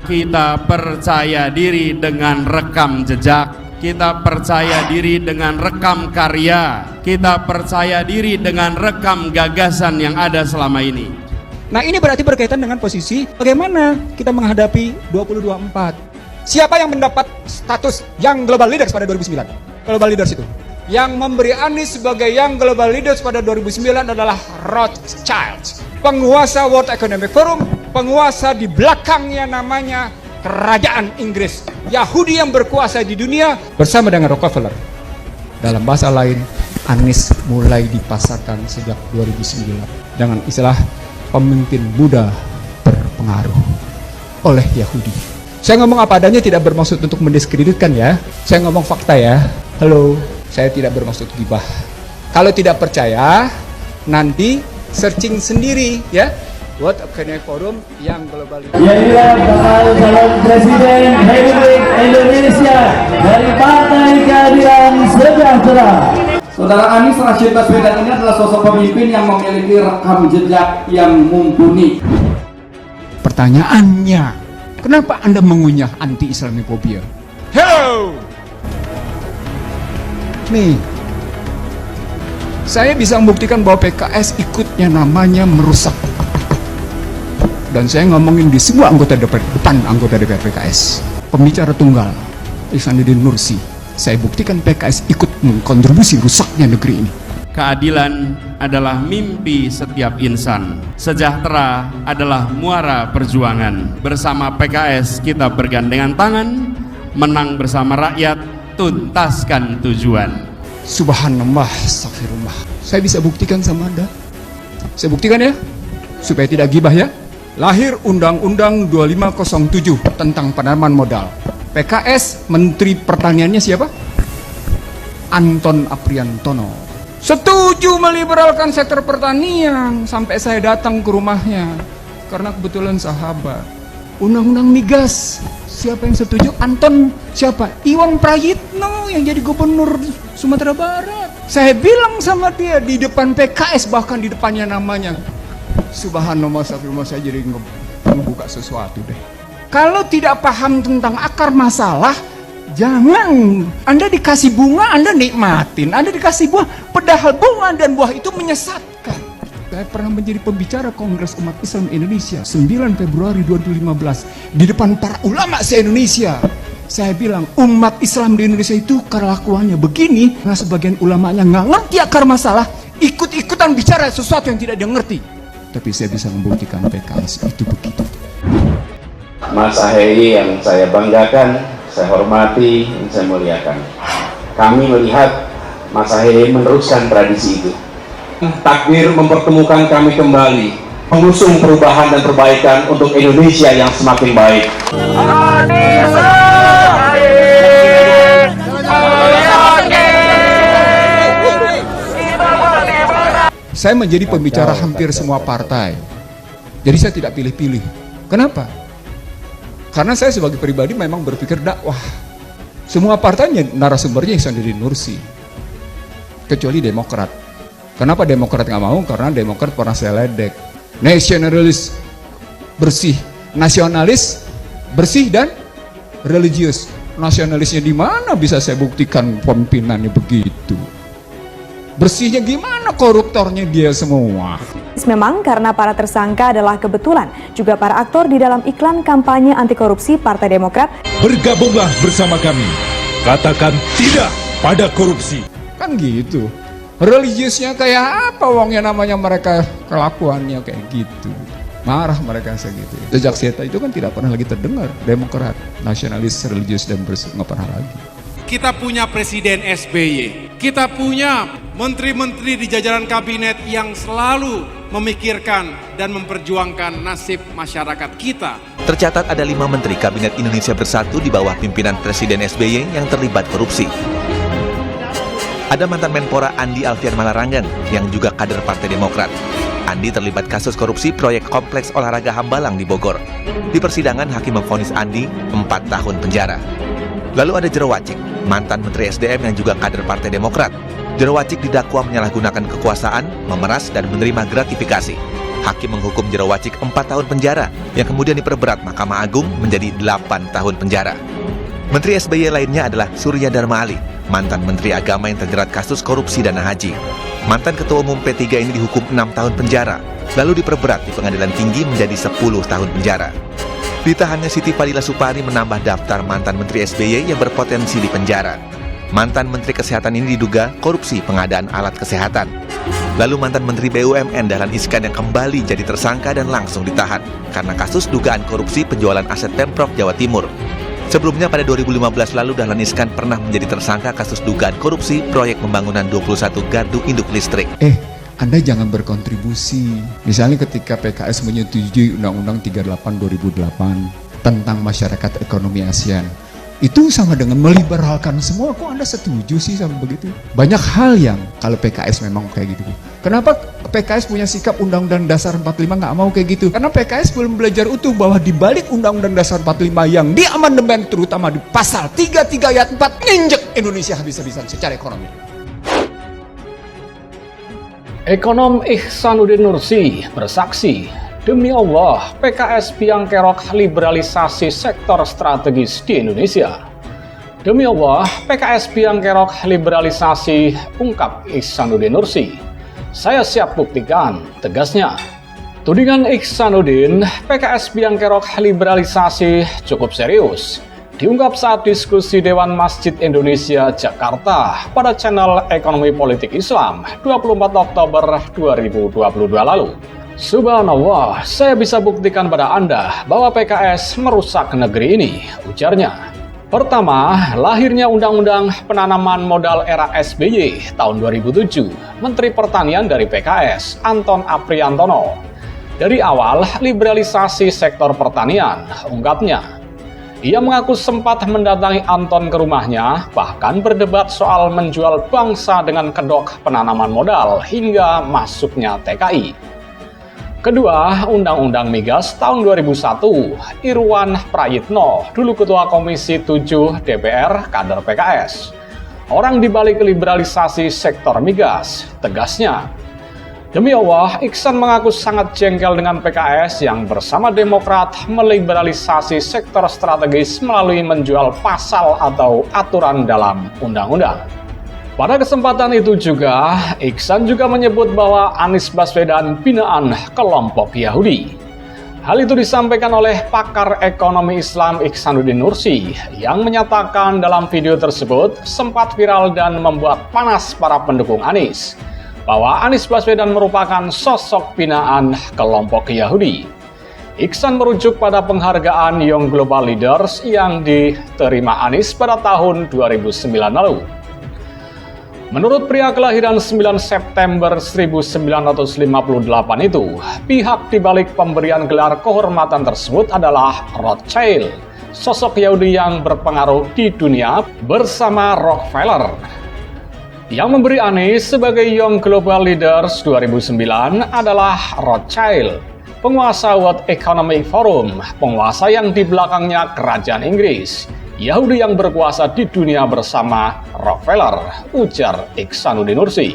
Kita percaya diri dengan rekam jejak, kita percaya diri dengan rekam karya, kita percaya diri dengan rekam gagasan yang ada selama ini. Nah, ini berarti berkaitan dengan posisi bagaimana kita menghadapi 2024. Siapa yang mendapat status Young Global Leaders pada 2009? Global Leaders itu. Yang memberi Anies sebagai Young Global Leaders pada 2009 adalah Rothschild, penguasa World Economic Forum, penguasa di belakangnya namanya Kerajaan Inggris, Yahudi yang berkuasa di dunia bersama dengan Rockefeller. Dalam bahasa lain, Anies mulai dipasarkan sejak 2009 dengan istilah pemimpin Buddha berpengaruh oleh Yahudi. Saya ngomong apa adanya, tidak bermaksud untuk mendiskreditkan ya. Saya ngomong fakta ya. Halo, saya tidak bermaksud gibah. Kalau tidak percaya, nanti searching sendiri ya. World Economic Forum yang global. Ya, inilah bakal calon presiden Republik Indonesia dari Partai Keadilan Sejahtera. Saudara Anies Rashid Baswedan ini adalah sosok pemimpin yang memiliki rekam jejak yang mumpuni. Pertanyaannya, kenapa Anda mengunyah anti-Islamofobia? Hello! Nih, saya bisa membuktikan bahwa PKS ikutnya namanya merusak. Dan saya ngomongin di semua anggota depan anggota DPR PKS. Pembicara tunggal, Ihsanuddin Nursi. Saya buktikan PKS ikut mengkontribusi rusaknya negeri ini. Keadilan adalah mimpi setiap insan. Sejahtera adalah muara perjuangan. Bersama PKS kita bergandengan tangan, menang bersama rakyat, tuntaskan tujuan. Subhanallah, astagfirullah. Saya bisa buktikan sama Anda. Saya buktikan ya, supaya tidak gibah ya. Lahir Undang-Undang 2507 tentang penanaman modal. PKS Menteri Pertaniannya siapa? Anton Apriantono. Setuju meliberalkan sektor pertanian sampai saya datang ke rumahnya karena kebetulan sahabat. Undang-undang migas, siapa yang setuju? Anton siapa? Iwan Prayitno yang jadi gubernur Sumatera Barat. Saya bilang sama dia di depan PKS, bahkan di depannya namanya. Subhanallah, astagfirullah, saya jadi ngebuka sesuatu deh. Kalau tidak paham tentang akar masalah, jangan. Anda dikasih bunga, Anda nikmatin. Anda dikasih buah, padahal bunga dan buah itu menyesatkan. Saya pernah menjadi pembicara Kongres Umat Islam Indonesia 9 Februari 2015 di depan para ulama se-Indonesia. Saya bilang umat Islam di Indonesia itu kelakuannya begini karena sebagian ulamanya nggak ngerti akar masalah, ikut-ikutan bicara sesuatu yang tidak dia ngerti. Tapi saya bisa membuktikan PKS itu begitu. Mas Ahaye yang saya banggakan, saya hormati, dan saya muliakan. Kami melihat Mas Ahaye meneruskan tradisi itu. Takdir mempertemukan kami kembali, mengusung perubahan dan perbaikan untuk Indonesia yang semakin baik. Saya menjadi pembicara hampir semua partai. Jadi saya tidak pilih-pilih. Kenapa? Karena saya sebagai pribadi memang berpikir dakwah. Semua partainya narasumbernya Ihsanuddin Nursi. Kecuali Demokrat. Kenapa Demokrat nggak mau? Karena Demokrat pernah saya ledek. Nasionalis bersih, nasionalis bersih dan religius. Nasionalisnya di mana bisa saya buktikan pemimpinannya begitu? Bersihnya gimana, koruptornya dia semua. Memang karena para tersangka adalah kebetulan juga para aktor di dalam iklan kampanye anti korupsi Partai Demokrat. Bergabunglah bersama kami. Katakan tidak pada korupsi. Kan gitu. Religiusnya kayak apa wongnya, namanya mereka kelakuannya kayak gitu. Marah mereka segitu. Sejak Seta itu kan tidak pernah lagi terdengar Demokrat, nasionalis, religius dan bersih, nggak pernah lagi. Kita punya Presiden SBY, kita punya menteri-menteri di jajaran kabinet yang selalu memikirkan dan memperjuangkan nasib masyarakat kita. Tercatat ada 5 menteri Kabinet Indonesia Bersatu di bawah pimpinan Presiden SBY yang terlibat korupsi. Ada mantan Menpora Andi Alfian Malarangen yang juga kader Partai Demokrat. Andi terlibat kasus korupsi proyek kompleks olahraga Hambalang di Bogor. Di persidangan, hakim memvonis Andi 4 tahun penjara. Lalu ada Jero Wacik, mantan Menteri SDM yang juga kader Partai Demokrat. Jero Wacik didakwa menyalahgunakan kekuasaan, memeras dan menerima gratifikasi. Hakim menghukum Jero Wacik 4 tahun penjara, yang kemudian diperberat Mahkamah Agung menjadi 8 tahun penjara. Menteri SBY lainnya adalah Surya Dharma Ali, mantan Menteri Agama yang terjerat kasus korupsi dana haji. Mantan Ketua Umum P3 ini dihukum 6 tahun penjara, lalu diperberat di Pengadilan Tinggi menjadi 10 tahun penjara. Ditahannya Siti Fadila Supari menambah daftar mantan Menteri SBY yang berpotensi di penjara. Mantan Menteri Kesehatan ini diduga korupsi pengadaan alat kesehatan. Lalu mantan Menteri BUMN Dahlan Iskan yang kembali jadi tersangka dan langsung ditahan karena kasus dugaan korupsi penjualan aset Pemprov Jawa Timur. Sebelumnya pada 2015 lalu Dahlan Iskan pernah menjadi tersangka kasus dugaan korupsi proyek pembangunan 21 gardu induk listrik. Anda jangan berkontribusi. Misalnya ketika PKS menyetujui Undang-Undang 38 2008 tentang masyarakat ekonomi ASEAN, itu sama dengan meliberalkan semua. Kok Anda setuju sih sama begitu? Banyak hal yang kalau PKS memang kayak gitu. Kenapa PKS punya sikap Undang-Undang Dasar 45 nggak mau kayak gitu? Karena PKS belum belajar utuh bahwa di balik Undang-Undang Dasar 45 yang diamandemen terutama di pasal 33 ayat 4 nginjek Indonesia habis-habisan secara ekonomi. Ekonom Ihsanuddin Nursi bersaksi, demi Allah, PKS biang kerok liberalisasi sektor strategis di Indonesia. Demi Allah, PKS biang kerok liberalisasi, ungkap Ihsanuddin Nursi. Saya siap buktikan, tegasnya. Tudingan Ihsanuddin, PKS biang kerok liberalisasi cukup serius. Diungkap saat diskusi Dewan Masjid Indonesia Jakarta pada channel Ekonomi Politik Islam 24 Oktober 2022 lalu. Subhanallah, saya bisa buktikan pada Anda bahwa PKS merusak negeri ini, ujarnya. Pertama, lahirnya Undang-Undang Penanaman Modal era SBY tahun 2007, Menteri Pertanian dari PKS, Anton Apriantono. Dari awal, liberalisasi sektor pertanian, ungkapnya. Ia mengaku sempat mendatangi Anton ke rumahnya, bahkan berdebat soal menjual bangsa dengan kedok penanaman modal hingga masuknya TKI. Kedua, Undang-Undang Migas tahun 2001, Irwan Prayitno, dulu Ketua Komisi 7 DPR, kader PKS. Orang dibalik liberalisasi sektor migas, tegasnya. Demi Allah, Iksan mengaku sangat jengkel dengan PKS yang bersama Demokrat meliberalisasi sektor strategis melalui menjual pasal atau aturan dalam undang-undang. Pada kesempatan itu juga, Iksan juga menyebut bahwa Anies Baswedan binaan kelompok Yahudi. Hal itu disampaikan oleh pakar ekonomi Islam Ihsanuddin Nursi yang menyatakan dalam video tersebut sempat viral dan membuat panas para pendukung Anies, bahwa Anies Baswedan merupakan sosok binaan kelompok Yahudi. Iksan merujuk pada penghargaan Young Global Leaders yang diterima Anies pada tahun 2009 lalu. Menurut pria kelahiran 9 September 1958 itu, pihak dibalik pemberian gelar kehormatan tersebut adalah Rothschild, sosok Yahudi yang berpengaruh di dunia bersama Rockefeller. Yang memberi Anies sebagai Young Global Leaders 2009 adalah Rothschild, penguasa World Economic Forum, penguasa yang di belakangnya kerajaan Inggris, Yahudi yang berkuasa di dunia bersama Rockefeller, ujar Ihsanuddin Nursi.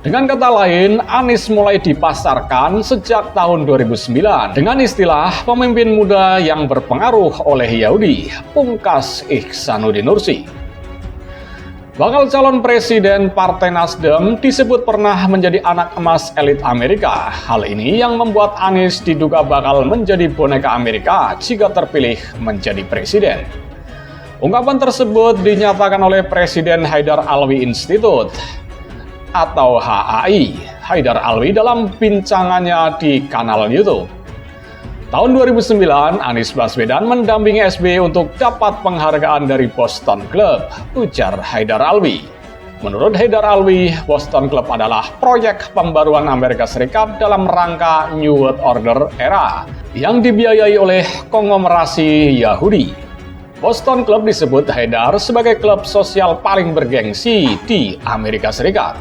Dengan kata lain, Anies mulai dipasarkan sejak tahun 2009 dengan istilah pemimpin muda yang berpengaruh oleh Yahudi, pungkas Ihsanuddin Nursi. Bakal calon presiden Partai Nasdem disebut pernah menjadi anak emas elit Amerika. Hal ini yang membuat Anies diduga bakal menjadi boneka Amerika jika terpilih menjadi presiden. Ungkapan tersebut dinyatakan oleh Presiden Haidar Alwi Institute atau HAI, Haidar Alwi dalam bincangannya di kanal YouTube. Tahun 2009, Anies Baswedan mendampingi SBY untuk dapat penghargaan dari Boston Club, ujar Haidar Alwi. Menurut Haidar Alwi, Boston Club adalah proyek pembaruan Amerika Serikat dalam rangka New World Order era yang dibiayai oleh konglomerasi Yahudi. Boston Club disebut Haidar sebagai klub sosial paling bergengsi di Amerika Serikat.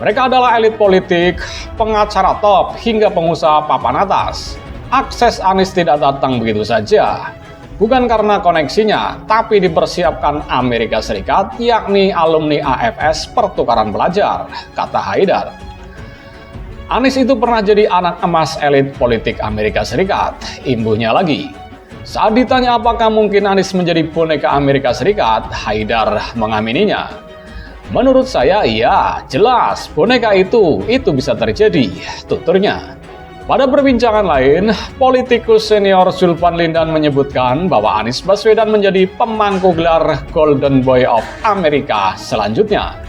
Mereka adalah elit politik, pengacara top, hingga pengusaha papan atas. Akses Anies tidak datang begitu saja. Bukan karena koneksinya, tapi dipersiapkan Amerika Serikat, yakni alumni AFS pertukaran pelajar, kata Haidar. Anies itu pernah jadi anak emas elit politik Amerika Serikat. Imbuhnya lagi, saat ditanya apakah mungkin Anies menjadi boneka Amerika Serikat, Haidar mengamininya. Menurut saya, iya, jelas boneka itu bisa terjadi, tuturnya. Pada perbincangan lain, politikus senior Zulfan Lindan menyebutkan bahwa Anies Baswedan menjadi pemangku gelar Golden Boy of America selanjutnya.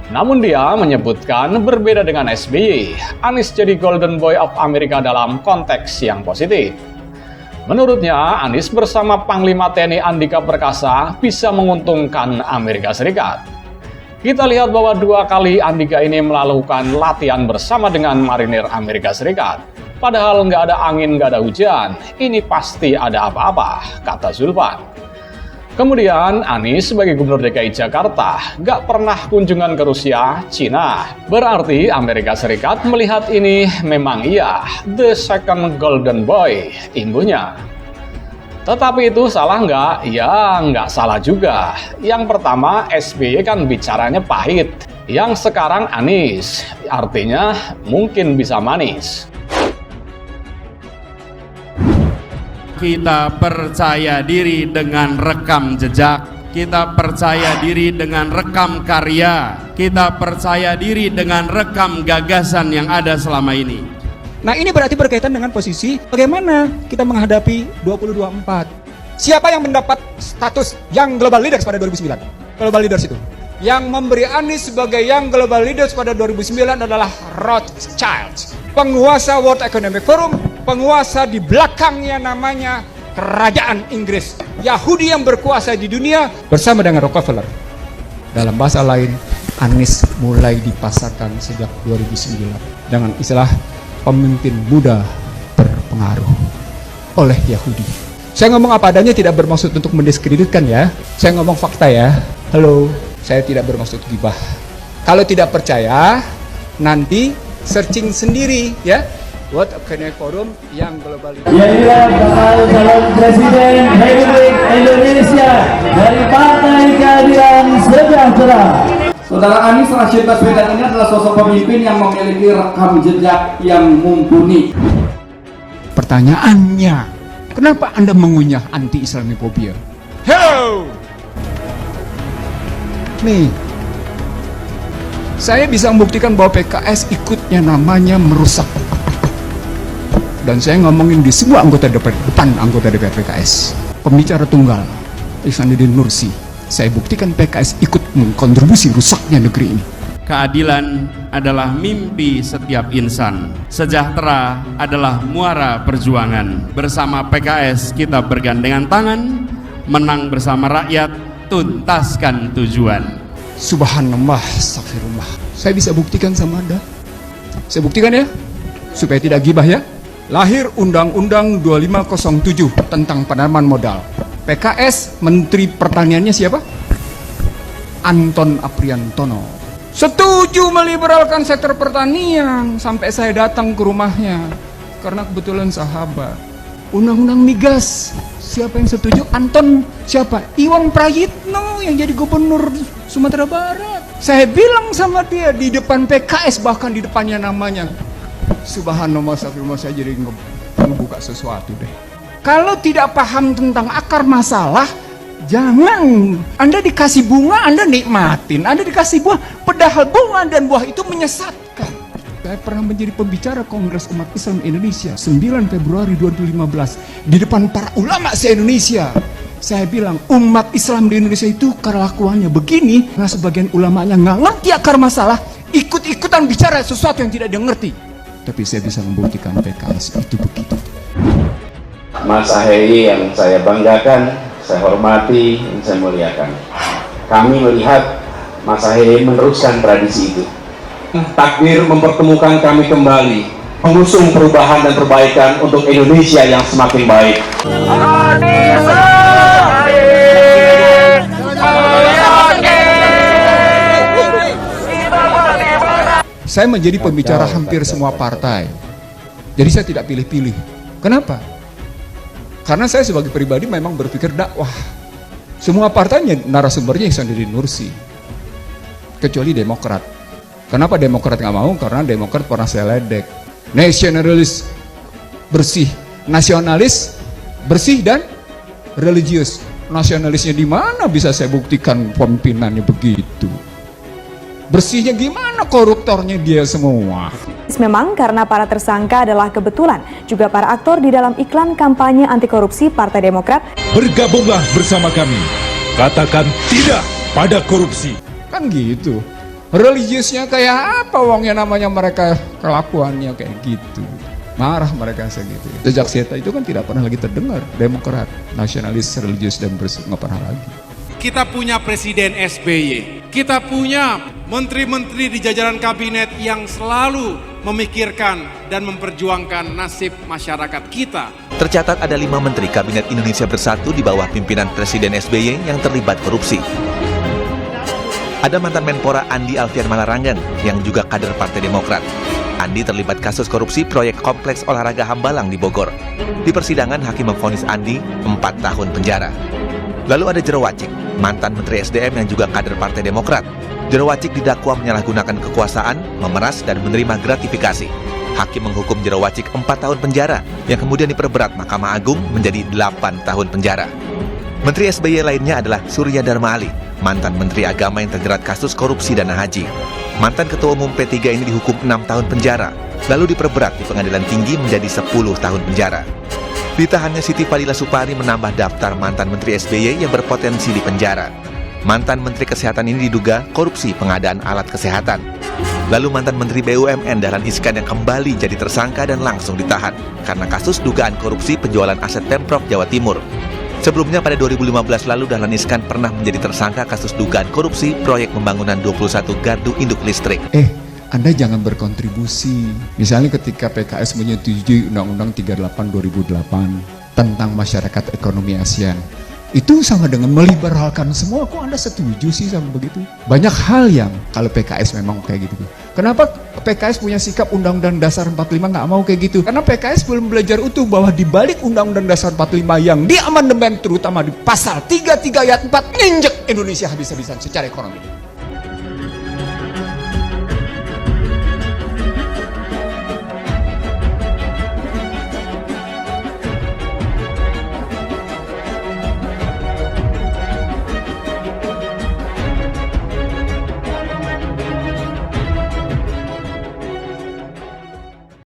Namun dia menyebutkan berbeda dengan SBY, Anies jadi Golden Boy of America dalam konteks yang positif. Menurutnya, Anies bersama Panglima TNI Andika Perkasa bisa menguntungkan Amerika Serikat. Kita lihat bahwa 2 kali Andika ini melakukan latihan bersama dengan marinir Amerika Serikat. Padahal nggak ada angin, nggak ada hujan, ini pasti ada apa-apa, kata Zulfan. Kemudian Anies sebagai Gubernur DKI Jakarta nggak pernah kunjungan ke Rusia, Cina. Berarti Amerika Serikat melihat ini memang iya, the second golden boy, imbuhnya. Tetapi itu salah nggak? Ya nggak salah juga. Yang pertama SBY kan bicaranya pahit. Yang sekarang Anies, artinya mungkin bisa manis. Kita percaya diri dengan rekam jejak, kita percaya diri dengan rekam karya, kita percaya diri dengan rekam gagasan yang ada selama ini. Nah ini berarti berkaitan dengan posisi bagaimana kita menghadapi 2024. Siapa yang mendapat status Young Global Leaders pada 2009? Global Leaders itu. Yang memberi Anies sebagai Young Global Leaders pada 2009 adalah Rothschild. Penguasa World Economic Forum, penguasa di belakangnya namanya Kerajaan Inggris. Yahudi yang berkuasa di dunia bersama dengan Rockefeller. Dalam bahasa lain, Anies mulai dipasarkan sejak 2009 dengan istilah pemimpin muda berpengaruh oleh Yahudi. Saya ngomong apa adanya, tidak bermaksud untuk mendiskreditkan ya. Saya ngomong fakta ya. Halo, saya tidak bermaksud gibah. Kalau tidak percaya, nanti searching sendiri ya. World Economic Forum yang global. Ya, inilah bakal calon Presiden Republik Indonesia dari Partai Keadilan Sejahtera. Saudara Anies Rashid Baswedan ini adalah sosok pemimpin yang memiliki rekam jejak yang mumpuni. Pertanyaannya, kenapa Anda mengunyah anti-Islamophobia? Hello! Nih, saya bisa membuktikan bahwa PKS ikutnya namanya merusak. Dan saya ngomongin di semua anggota depan anggota DPR PKS. Pembicara tunggal, Ihsanuddin Nursi. Saya buktikan PKS ikut mengkontribusi rusaknya negeri ini. Keadilan adalah mimpi setiap insan. Sejahtera adalah muara perjuangan. Bersama PKS kita bergandengan tangan, menang bersama rakyat, tuntaskan tujuan. Subhanallah, astagfirullah. Saya bisa buktikan sama Anda. Saya buktikan ya, supaya tidak gibah ya. Lahir Undang-Undang 2507 tentang penanaman modal. PKS Menteri Pertaniannya siapa? Anton Apriantono. Setuju meliberalkan sektor pertanian. Sampai saya datang ke rumahnya karena kebetulan sahabat. Undang-undang migas, siapa yang setuju? Anton siapa? Iwan Prayitno yang jadi gubernur Sumatera Barat. Saya bilang sama dia di depan PKS, bahkan di depannya namanya. Subhanallah, saya jadi ngebuka sesuatu deh. Kalau tidak paham tentang akar masalah, jangan. Anda dikasih bunga, Anda nikmatin. Anda dikasih buah, padahal bunga dan buah itu menyesatkan. Saya pernah menjadi pembicara Kongres Umat Islam Indonesia 9 Februari 2015 di depan para ulama se-Indonesia. Saya bilang umat Islam di Indonesia itu kelakuannya begini karena sebagian ulamanya nggak ngerti akar masalah, ikut-ikutan bicara sesuatu yang tidak dia ngerti. Tapi saya bisa membuktikan PKS itu begitu. Mas Ahaye yang saya banggakan, saya hormati, dan saya muliakan. Kami melihat Mas Ahaye meneruskan tradisi itu. Takdir mempertemukan kami kembali, mengusung perubahan dan perbaikan untuk Indonesia yang semakin baik. Saya menjadi pembicara hampir semua partai. Jadi saya tidak pilih-pilih. Kenapa? Karena saya sebagai pribadi memang berpikir dakwah. Semua partainya narasumbernya Ihsanuddin Nursi. Kecuali Demokrat. Kenapa Demokrat nggak mau? Karena Demokrat pernah saya ledek. Nasionalis bersih, nasionalis bersih dan religius. Nasionalisnya di mana bisa saya buktikan pemimpinannya begitu? Bersihnya gimana? Koruptornya dia semua. Memang karena para tersangka adalah kebetulan juga para aktor di dalam iklan kampanye anti korupsi Partai Demokrat. Bergabunglah bersama kami. Katakan tidak pada korupsi. Kan gitu. Religiusnya kayak apa wongnya, namanya mereka kelakuannya kayak gitu. Marah mereka segitu. Sejak Seta itu kan tidak pernah lagi terdengar Demokrat, nasionalis, religius dan bersih, nggak pernah lagi. Kita punya Presiden SBY, kita punya menteri-menteri di jajaran kabinet yang selalu memikirkan dan memperjuangkan nasib masyarakat kita. Tercatat ada 5 menteri Kabinet Indonesia Bersatu di bawah pimpinan Presiden SBY yang terlibat korupsi. Ada mantan Menpora Andi Alfian Malarangen yang juga kader Partai Demokrat. Andi terlibat kasus korupsi proyek kompleks olahraga Hambalang di Bogor. Di persidangan, hakim memvonis Andi 4 tahun penjara. Lalu ada Jero Wacik, mantan Menteri SDM yang juga kader Partai Demokrat. Jero Wacik didakwa menyalahgunakan kekuasaan, memeras, dan menerima gratifikasi. Hakim menghukum Jero Wacik 4 tahun penjara, yang kemudian diperberat Mahkamah Agung menjadi 8 tahun penjara. Menteri SBY lainnya adalah Surya Dharma Ali, mantan Menteri Agama yang terjerat kasus korupsi dana haji. Mantan Ketua Umum P3 ini dihukum 6 tahun penjara, lalu diperberat di Pengadilan Tinggi menjadi 10 tahun penjara. Ditahannya Siti Fadila Supari menambah daftar mantan Menteri SBY yang berpotensi di penjara. Mantan Menteri Kesehatan ini diduga korupsi pengadaan alat kesehatan. Lalu mantan Menteri BUMN Dahlan Iskan yang kembali jadi tersangka dan langsung ditahan karena kasus dugaan korupsi penjualan aset Pemprov Jawa Timur. Sebelumnya pada 2015 lalu Dahlan Iskan pernah menjadi tersangka kasus dugaan korupsi proyek pembangunan 21 gardu induk listrik. Anda jangan berkontribusi. Misalnya ketika PKS menyetujui Undang-Undang 38 2008 tentang masyarakat ekonomi ASEAN, itu sama dengan meliberalkan semua. Kok Anda setuju sih sama begitu? Banyak hal yang kalau PKS memang kayak gitu. Kenapa PKS punya sikap Undang-Undang Dasar 45 nggak mau kayak gitu? Karena PKS belum belajar utuh bahwa di balik Undang-Undang Dasar 45 yang diamandemen terutama di pasal 33 ayat 4 nginjek Indonesia habis-habisan secara ekonomi.